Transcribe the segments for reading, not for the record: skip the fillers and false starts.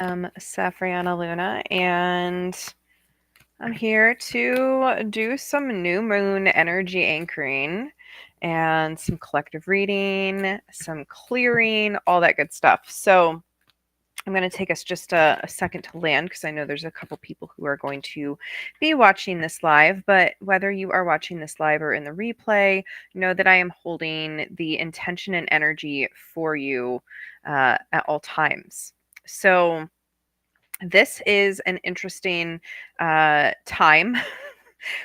Safrianna Lughna, and I'm here to do some new moon energy anchoring and some collective reading, some clearing, all that good stuff. So I'm going to take us just a second to land because I know there's a couple people who are going to be watching this live. But whether you are watching this live or in the replay, know that I am holding the intention and energy for you at all times. So this is an interesting time.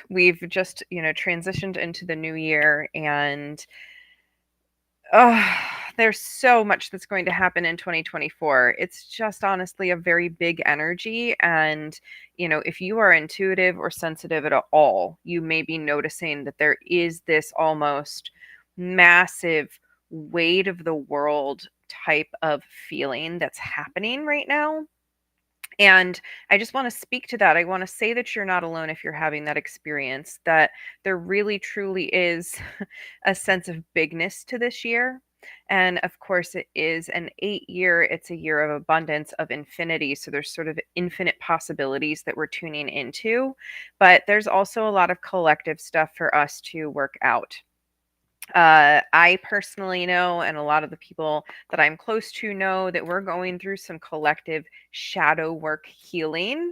We've just, transitioned into the new year, and there's so much that's going to happen in 2024. It's just honestly a very big energy. And, if you are intuitive or sensitive at all, you may be noticing that there is this almost massive weight of the world type of feeling that's happening right now. And I just want to speak to that. I want to say that you're not alone if you're having that experience, that there really truly is a sense of bigness to this year. And of course, it is an 8 year, it's a year of abundance, of infinity. So there's sort of infinite possibilities that we're tuning into. But there's also a lot of collective stuff for us to work out. I personally know, and a lot of the people that I'm close to know, that we're going through some collective shadow work healing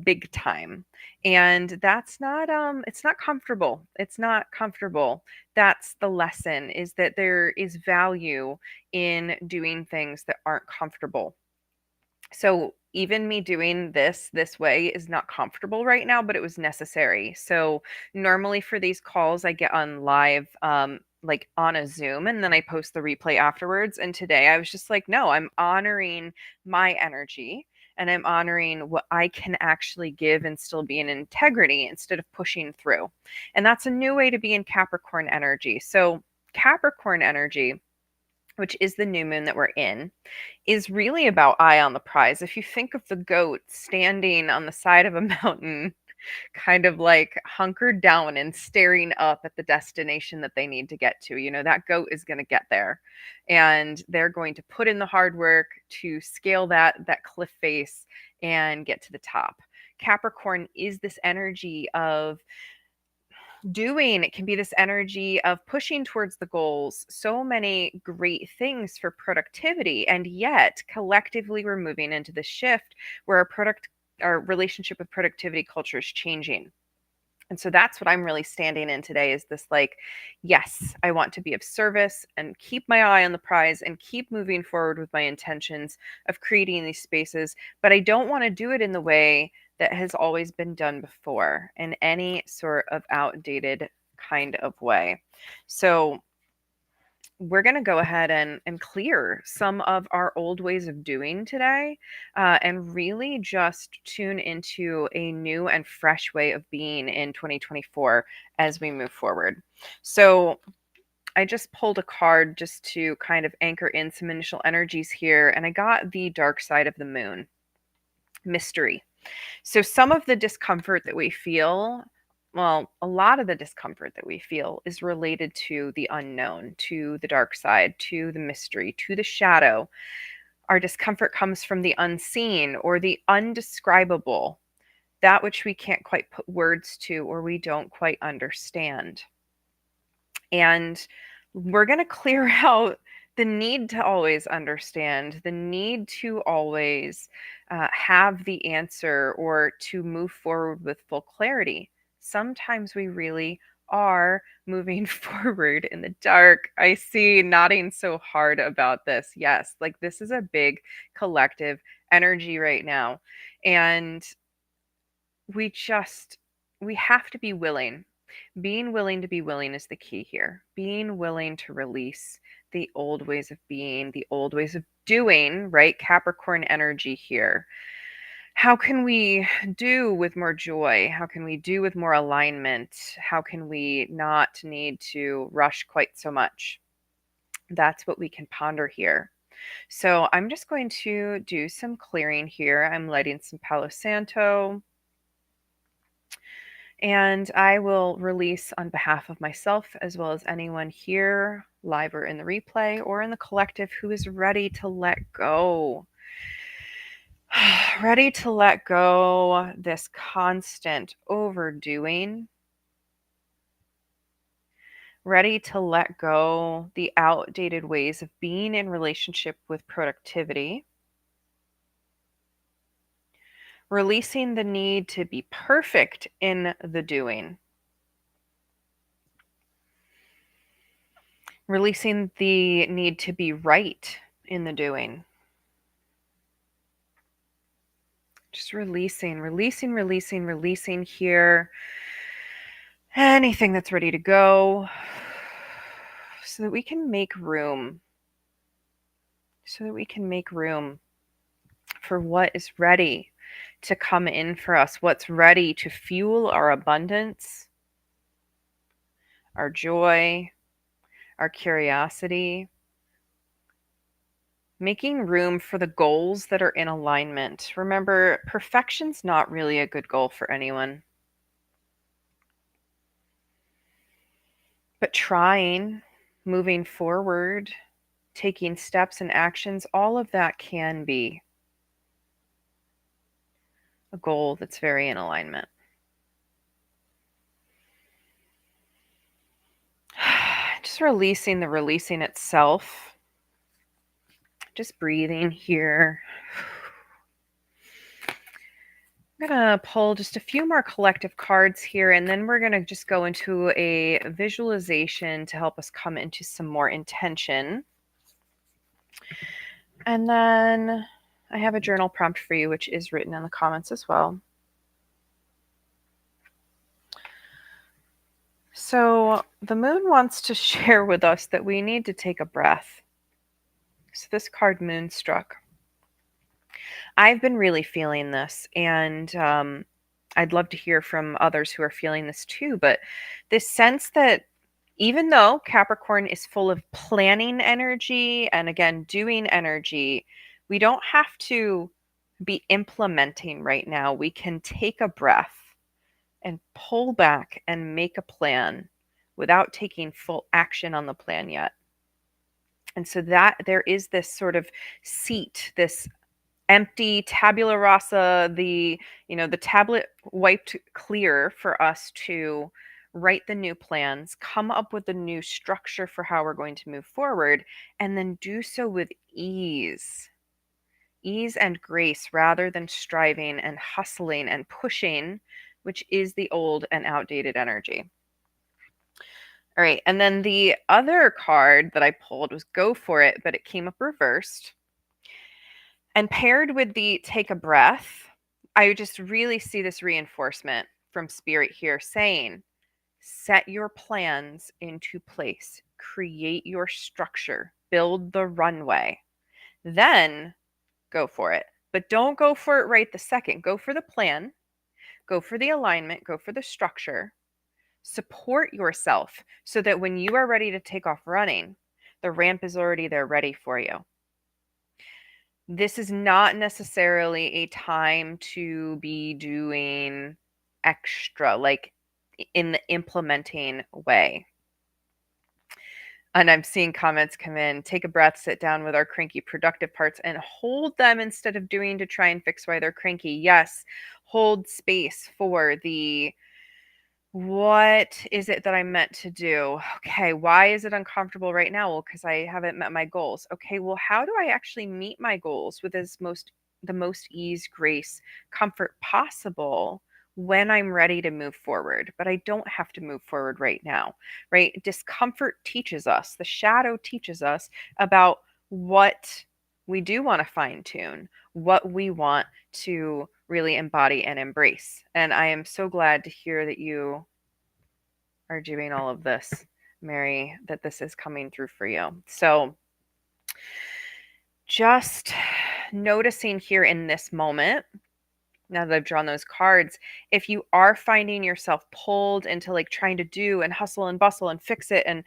big time. And that's not it's not comfortable. It's not comfortable. That's the lesson, is that there is value in doing things that aren't comfortable. So even me doing this way is not comfortable right now, but it was necessary. So normally for these calls I get on live, like on a Zoom, and then I post the replay afterwards. And today I was just like, no, I'm honoring my energy, and I'm honoring what I can actually give and still be in integrity instead of pushing through. And that's a new way to be in Capricorn energy. So Capricorn energy, which is the new moon that we're in, is really about eye on the prize. If you think of the goat standing on the side of a mountain, kind of like hunkered down and staring up at the destination that they need to get to, that goat is going to get there, and they're going to put in the hard work to scale that cliff face and get to the top. Capricorn is this energy of doing. It can be this energy of pushing towards the goals, so many great things for productivity, and yet collectively we're moving into the shift where our relationship with productivity culture is changing. And so that's what I'm really standing in today, is this, like, yes, I want to be of service and keep my eye on the prize and keep moving forward with my intentions of creating these spaces, but I don't want to do it in the way that has always been done before, in any sort of outdated kind of way. So we're going to go ahead and clear some of our old ways of doing today, and really just tune into a new and fresh way of being in 2024 as we move forward. So I just pulled a card just to kind of anchor in some initial energies here, and I got the dark side of the moon, mystery. So some of the discomfort that we feel, well, a lot of the discomfort that we feel is related to the unknown, to the dark side, to the mystery, to the shadow. Our discomfort comes from the unseen or the undescribable, that which we can't quite put words to or we don't quite understand. And we're going to clear out the need to always understand, the need to always have the answer or to move forward with full clarity. Sometimes we really are moving forward in the dark. I see nodding so hard about this. Yes, like this is a big collective energy right now. And we have to be willing. Being willing to be willing is the key here. Being willing to release the old ways of being, the old ways of doing, right? Capricorn energy here. How can we do with more joy? How can we do with more alignment? How can we not need to rush quite so much? That's what we can ponder here. So I'm just going to do some clearing here. I'm lighting some Palo Santo. And I will release on behalf of myself, as well as anyone here, live or in the replay, or in the collective, who is ready to let go. Ready to let go this constant overdoing. Ready to let go the outdated ways of being in relationship with productivity. Releasing the need to be perfect in the doing. Releasing the need to be right in the doing. Just releasing here. Anything that's ready to go so that we can make room. For what is ready to come in for us, what's ready to fuel our abundance, our joy, our curiosity. Making room for the goals that are in alignment. Remember, perfection's not really a good goal for anyone. But trying, moving forward, taking steps and actions, all of that can be a goal that's very in alignment. Just releasing the releasing itself. Just breathing here. I'm going to pull just a few more collective cards here, and then we're going to just go into a visualization to help us come into some more intention. And then I have a journal prompt for you, which is written in the comments as well. So the moon wants to share with us that we need to take a breath. So this card, Moonstruck. I've been really feeling this, and I'd love to hear from others who are feeling this too. But this sense that even though Capricorn is full of planning energy and again, doing energy, we don't have to be implementing right now. We can take a breath and pull back and make a plan without taking full action on the plan yet. And so that there is this sort of seat, this empty tabula rasa, the tablet wiped clear for us to write the new plans, come up with the new structure for how we're going to move forward, and then do so with ease and grace rather than striving and hustling and pushing, which is the old and outdated energy. All right, and then the other card that I pulled was Go For It, but it came up reversed. And paired with the take a breath, I just really see this reinforcement from Spirit here saying, set your plans into place, create your structure, build the runway, then go for it. But don't go for it right the second. Go for the plan, go for the alignment, go for the structure. Support yourself so that when you are ready to take off running, the ramp is already there ready for you. This is not necessarily a time to be doing extra, like in the implementing way. And I'm seeing comments come in, take a breath, sit down with our cranky productive parts and hold them instead of doing to try and fix why they're cranky. Yes, hold space for the what is it that I'm meant to do? Okay, why is it uncomfortable right now? Well, because I haven't met my goals. Okay, well, how do I actually meet my goals with the most ease, grace, comfort possible when I'm ready to move forward? But I don't have to move forward right now, right? Discomfort teaches us, the shadow teaches us about what we do want to fine tune, what we want to really embody and embrace. And I am so glad to hear that you are doing all of this, Mary, that this is coming through for you. So just noticing here in this moment, now that I've drawn those cards, if you are finding yourself pulled into like trying to do and hustle and bustle and fix it and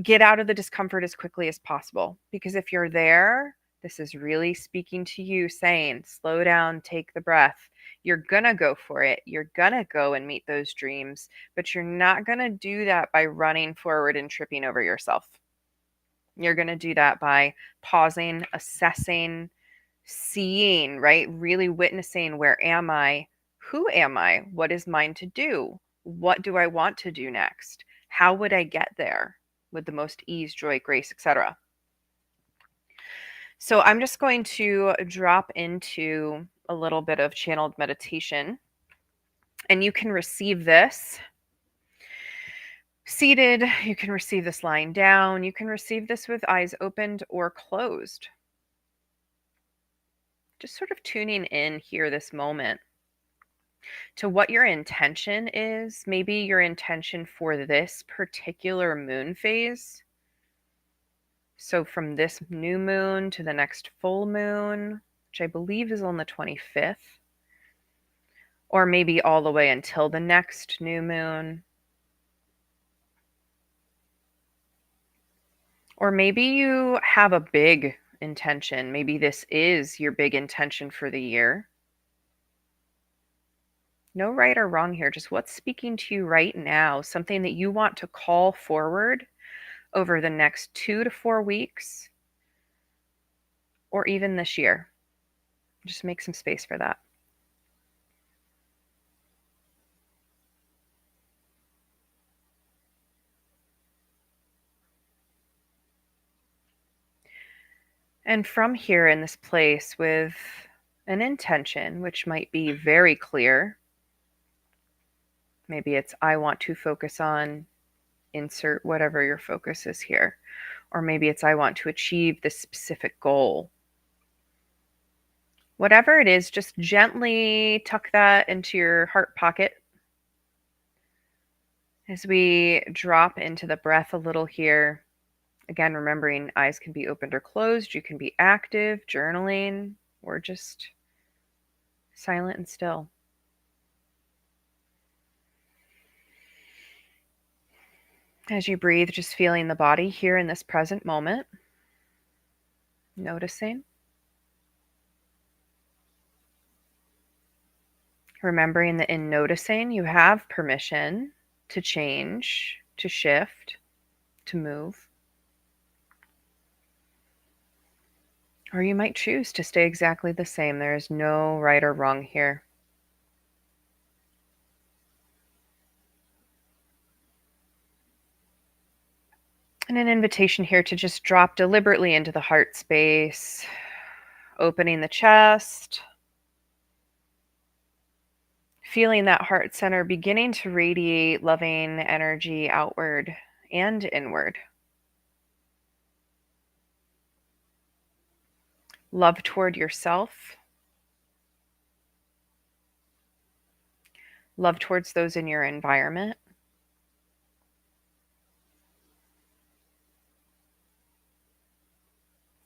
get out of the discomfort as quickly as possible. Because if you're there, this is really speaking to you saying, slow down, take the breath. You're going to go for it. You're going to go and meet those dreams, but you're not going to do that by running forward and tripping over yourself. You're going to do that by pausing, assessing, seeing, right? Really witnessing, where am I? Who am I? What is mine to do? What do I want to do next? How would I get there with the most ease, joy, grace, etc.? So I'm just going to drop into a little bit of channeled meditation, and you can receive this seated, you can receive this lying down, you can receive this with eyes opened or closed. Just sort of tuning in here this moment to what your intention is. Maybe your intention for this particular moon phase. So from this new moon to the next full moon, which I believe is on the 25th, or maybe all the way until the next new moon. Or maybe you have a big intention. Maybe this is your big intention for the year. No right or wrong here, just what's speaking to you right now, something that you want to call forward over the next 2 to 4 weeks, or even this year. Just make some space for that. And from here in this place with an intention, which might be very clear. Maybe it's, I want to focus on, insert whatever your focus is here. Or maybe it's, I want to achieve this specific goal. Whatever it is, just gently tuck that into your heart pocket as we drop into the breath a little here. Again, remembering eyes can be opened or closed. You can be active, journaling, or just silent and still. As you breathe, just feeling the body here in this present moment, noticing. Remembering that in noticing, you have permission to change, to shift, to move. Or you might choose to stay exactly the same. There is no right or wrong here. And an invitation here to just drop deliberately into the heart space, opening the chest, feeling that heart center beginning to radiate loving energy outward and inward. Love toward yourself. Love towards those in your environment.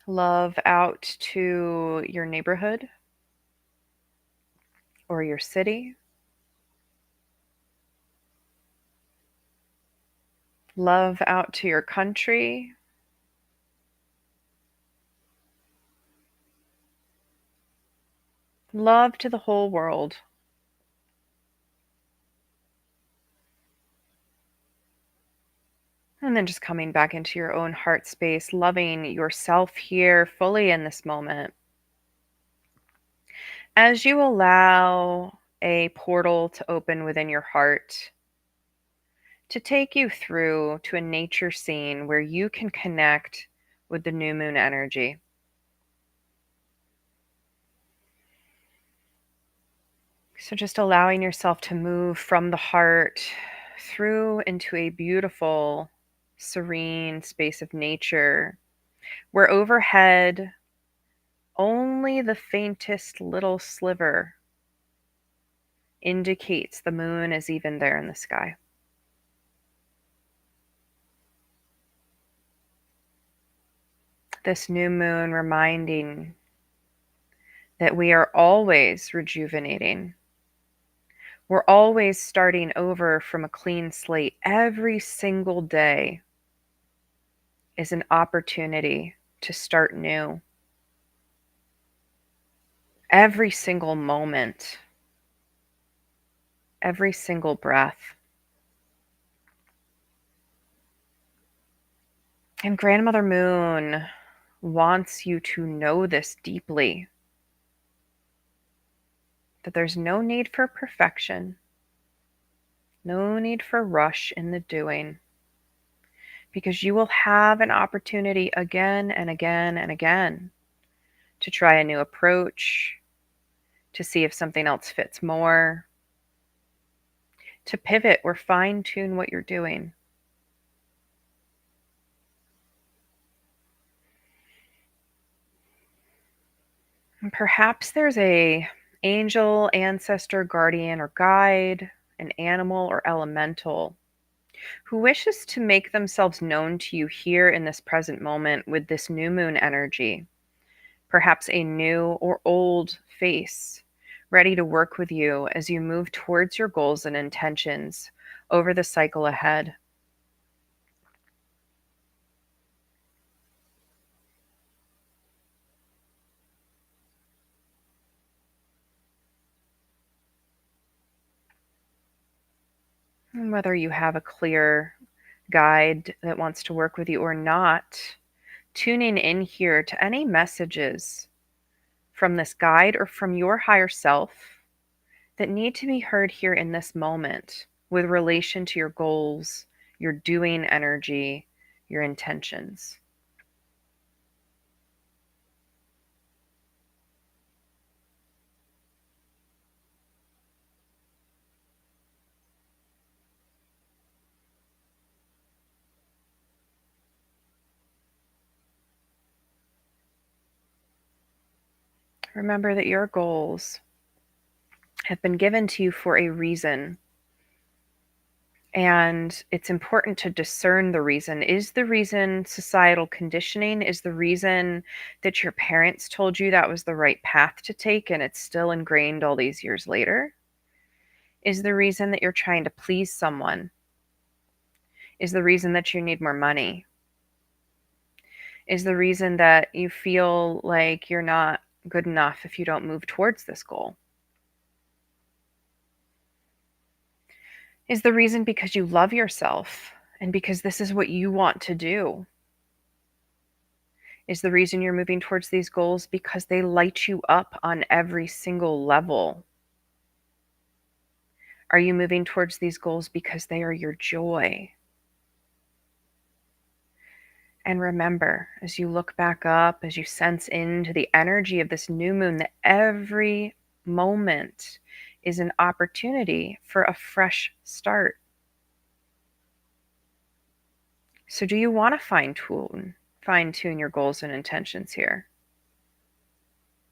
Love out to your neighborhood or your city. Love out to your country. Love to the whole world. And then just coming back into your own heart space, loving yourself here fully in this moment. As you allow a portal to open within your heart to take you through to a nature scene where you can connect with the new moon energy. So just allowing yourself to move from the heart through into a beautiful, serene space of nature where overhead only the faintest little sliver indicates the moon is even there in the sky. This new moon reminding that we are always rejuvenating. We're always starting over from a clean slate. Every single day is an opportunity to start new. Every single moment, every single breath. And Grandmother Moon wants you to know this deeply. that there's no need for perfection, no need for rush in the doing, because you will have an opportunity again and again and again to try a new approach, to see if something else fits more, to pivot or fine tune what you're doing. And perhaps there's a angel, ancestor, guardian, or guide, an animal or elemental who wishes to make themselves known to you here in this present moment with this new moon energy. Perhaps a new or old face ready to work with you as you move towards your goals and intentions over the cycle ahead. And whether you have a clear guide that wants to work with you or not, tuning in here to any messages from this guide or from your higher self that need to be heard here in this moment with relation to your goals, your doing energy, your intentions. Remember that your goals have been given to you for a reason. And it's important to discern the reason. Is the reason societal conditioning? Is the reason that your parents told you that was the right path to take and it's still ingrained all these years later? Is the reason that you're trying to please someone? Is the reason that you need more money? Is the reason that you feel like you're not good enough if you don't move towards this goal? Is the reason because you love yourself and because this is what you want to do? Is the reason you're moving towards these goals because they light you up on every single level? Are you moving towards these goals because they are your joy? And remember, as you look back up, as you sense into the energy of this new moon, that every moment is an opportunity for a fresh start. So do you want to fine tune your goals and intentions here?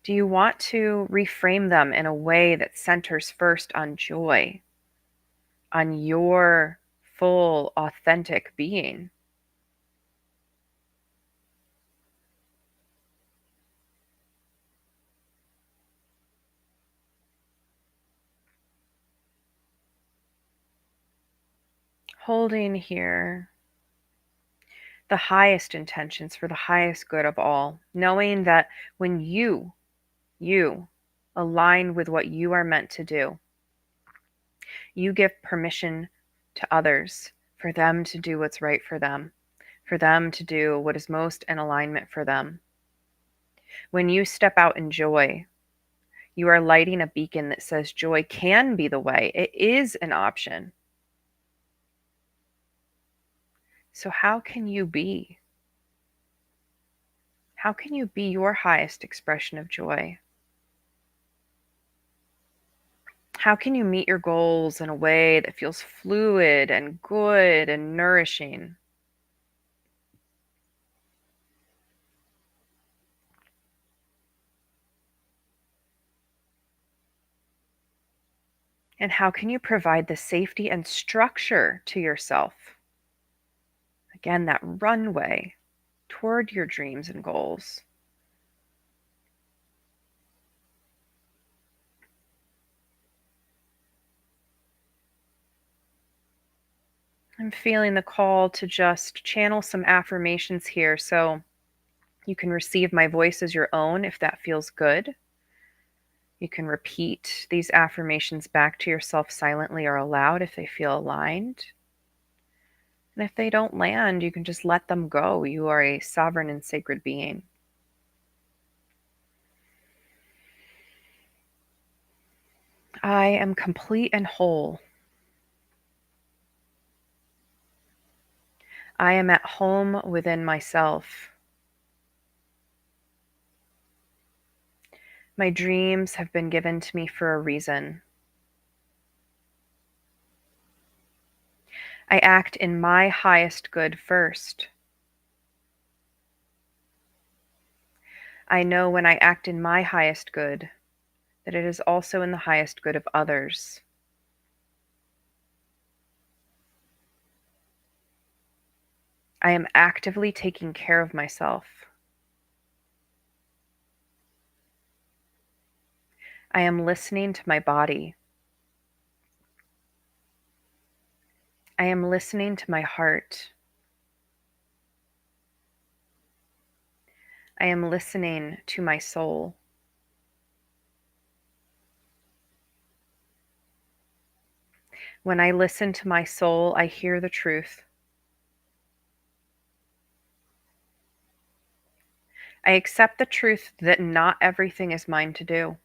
Do you want to reframe them in a way that centers first on joy, on your full, authentic being? Holding here the highest intentions for the highest good of all, knowing that when you align with what you are meant to do, you give permission to others for them to do what's right for them to do what is most in alignment for them. When you step out in joy, you are lighting a beacon that says joy can be the way. It is an option. So how can you be? How can you be your highest expression of joy? How can you meet your goals in a way that feels fluid and good and nourishing? And how can you provide the safety and structure to yourself? Again, that runway toward your dreams and goals. I'm feeling the call to just channel some affirmations here so you can receive my voice as your own if that feels good. You can repeat these affirmations back to yourself silently or aloud if they feel aligned. And if they don't land, you can just let them go. You are a sovereign and sacred being. I am complete and whole. I am at home within myself. My dreams have been given to me for a reason. I act in my highest good first. I know when I act in my highest good that it is also in the highest good of others. I am actively taking care of myself. I am listening to my body. I am listening to my heart. I am listening to my soul. When I listen to my soul, I hear the truth. I accept the truth that not everything is mine to do.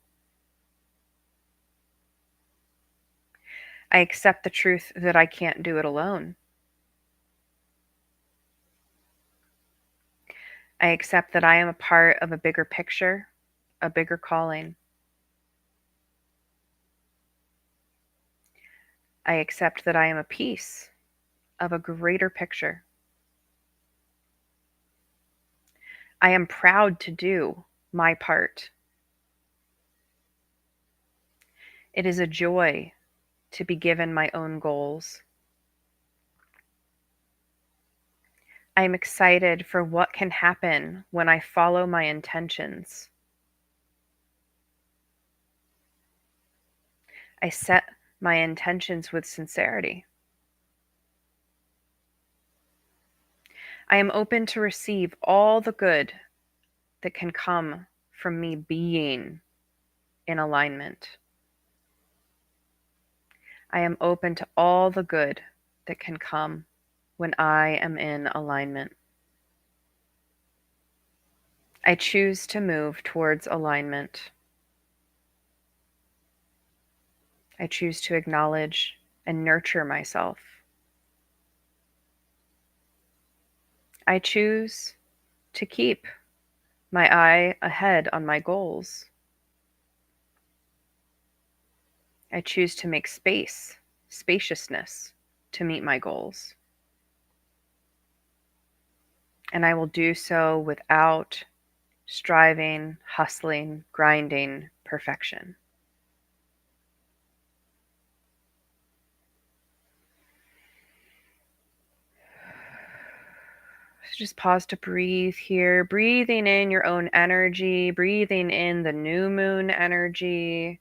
I accept the truth that I can't do it alone. I accept that I am a part of a bigger picture, a bigger calling. I accept that I am a piece of a greater picture. I am proud to do my part. It is a joy to be given my own goals. I am excited for what can happen when I follow my intentions. I set my intentions with sincerity. I am open to receive all the good that can come from me being in alignment. I am open to all the good that can come when I am in alignment. I choose to move towards alignment. I choose to acknowledge and nurture myself. I choose to keep my eye ahead on my goals. I choose to make spaciousness to meet my goals. And I will do so without striving, hustling, grinding perfection. So just pause to breathe here, breathing in your own energy, breathing in the new moon energy.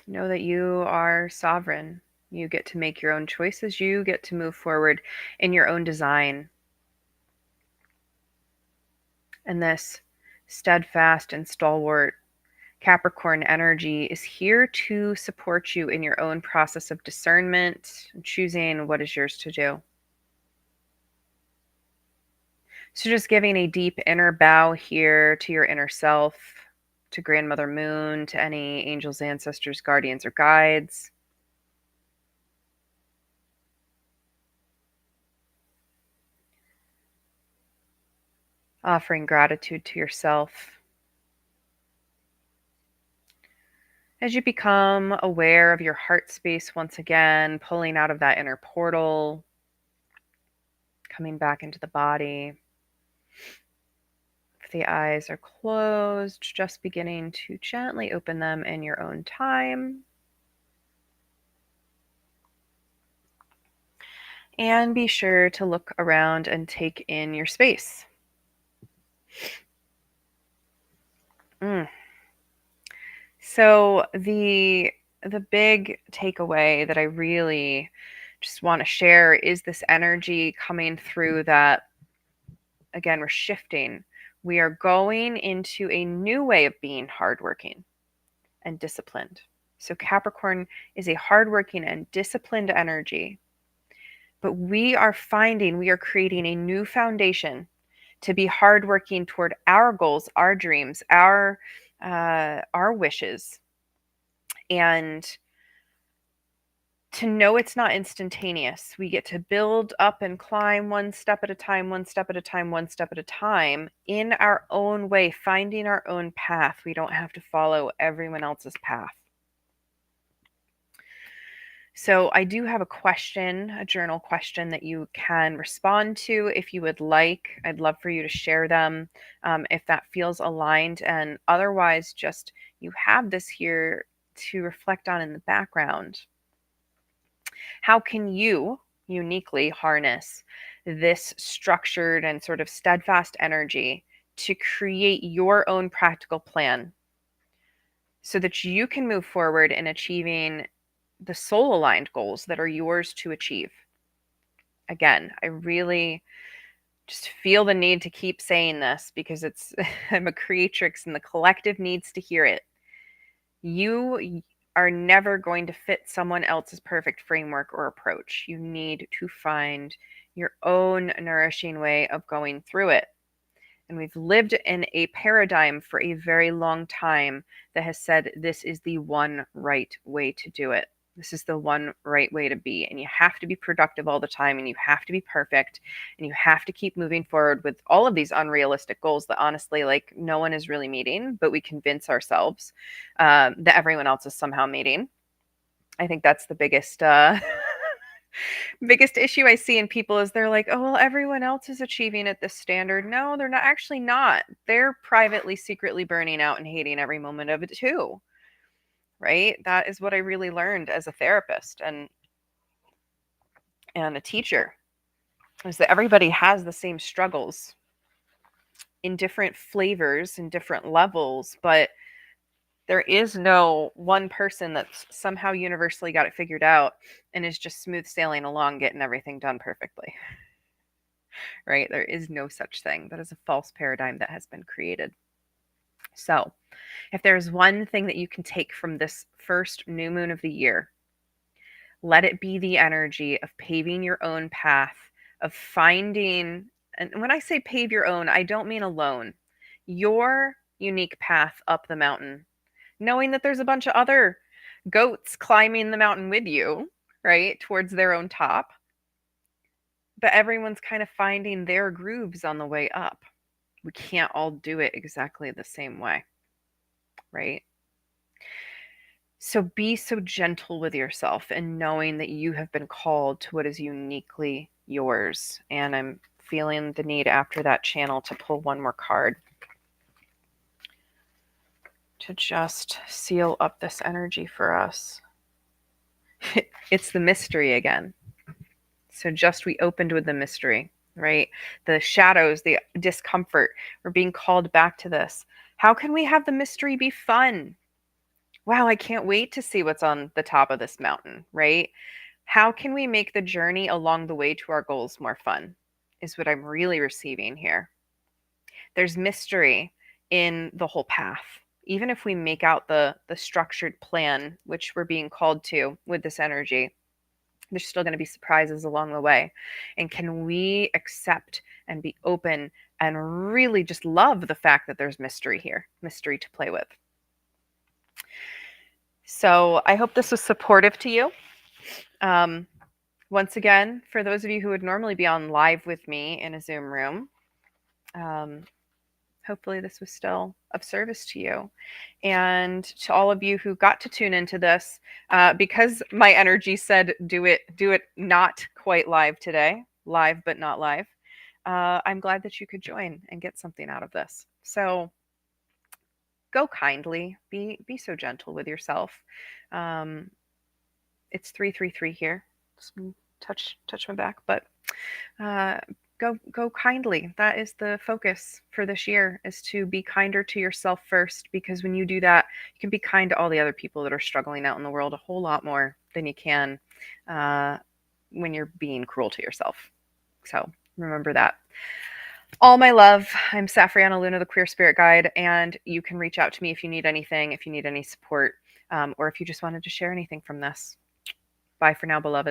Know that you are sovereign. You get to make your own choices. You get to move forward in your own design. And this steadfast and stalwart Capricorn energy is here to support you in your own process of discernment and choosing what is yours to do. So, just giving a deep inner bow here to your inner self, to Grandmother Moon, to any angels, ancestors, guardians, or guides. Offering gratitude to yourself. As you become aware of your heart space once again, pulling out of that inner portal, coming back into the body. If the eyes are closed, just beginning to gently open them in your own time. And be sure to look around and take in your space. So the big takeaway that I really just want to share is this energy coming through that, again, we're shifting. We are going into a new way of being hardworking and disciplined. So Capricorn is a hardworking and disciplined energy. But we are creating a new foundation to be hardworking toward our goals, our dreams, our wishes, and to know it's not instantaneous. We get to build up and climb one step at a time, one step at a time, one step at a time in our own way, finding our own path. We don't have to follow everyone else's path. So I do have a journal question that you can respond to if you would like. I'd love for you to share them if that feels aligned. And otherwise, just you have this here to reflect on in the background. How can you uniquely harness this structured and sort of steadfast energy to create your own practical plan so that you can move forward in achieving the soul aligned goals that are yours to achieve? Again, I really just feel the need to keep saying this because I'm a creatrix and the collective needs to hear it. You are never going to fit someone else's perfect framework or approach. You need to find your own nourishing way of going through it. And we've lived in a paradigm for a very long time that has said this is the one right way to do it. This is the one right way to be. And you have to be productive all the time, and you have to be perfect, and you have to keep moving forward with all of these unrealistic goals that honestly, like, no one is really meeting, but we convince ourselves that everyone else is somehow meeting. I think that's the biggest biggest issue I see in people is they're like, oh, well, everyone else is achieving at this standard. No, they're not, actually not. They're privately, secretly burning out and hating every moment of it too. Right? That is what I really learned as a therapist and a teacher, is that everybody has the same struggles in different flavors and different levels, but there is no one person that's somehow universally got it figured out and is just smooth sailing along, getting everything done perfectly. Right? There is no such thing. That is a false paradigm that has been created. So, if there's one thing that you can take from this first new moon of the year, let it be the energy of paving your own path, of finding, and when I say pave your own, I don't mean alone, your unique path up the mountain, knowing that there's a bunch of other goats climbing the mountain with you, right, towards their own top. But everyone's kind of finding their grooves on the way up. We can't all do it exactly the same way, right? So be so gentle with yourself and knowing that you have been called to what is uniquely yours. And I'm feeling the need after that channel to pull one more card to just seal up this energy for us. It's the mystery again. So just we opened with the mystery, right? The shadows, the discomfort. We're being called back to this. How can we have the mystery be fun? Wow, I can't wait to see what's on the top of this mountain, right? How can we make the journey along the way to our goals more fun? Is what I'm really receiving here. There's mystery in the whole path. Even if we make out the structured plan, which we're being called to with this energy, there's still going to be surprises along the way. And can we accept and be open and really just love the fact that there's mystery here, mystery to play with? So I hope this was supportive to you. Once again, for those of you who would normally be on live with me in a Zoom room, hopefully this was still of service to you. And to all of you who got to tune into this, because my energy said do it not quite live today, live but not live, I'm glad that you could join and get something out of this. So go kindly, be so gentle with yourself. It's 333 here. Just touch my back, but go kindly. That is the focus for this year, is to be kinder to yourself first, because when you do that, you can be kind to all the other people that are struggling out in the world a whole lot more than you can when you're being cruel to yourself. So remember that. All my love. I'm Safrianna, Luna, the Queer Spirit Guide, and you can reach out to me if you need anything, if you need any support, or if you just wanted to share anything from this. Bye for now, beloved.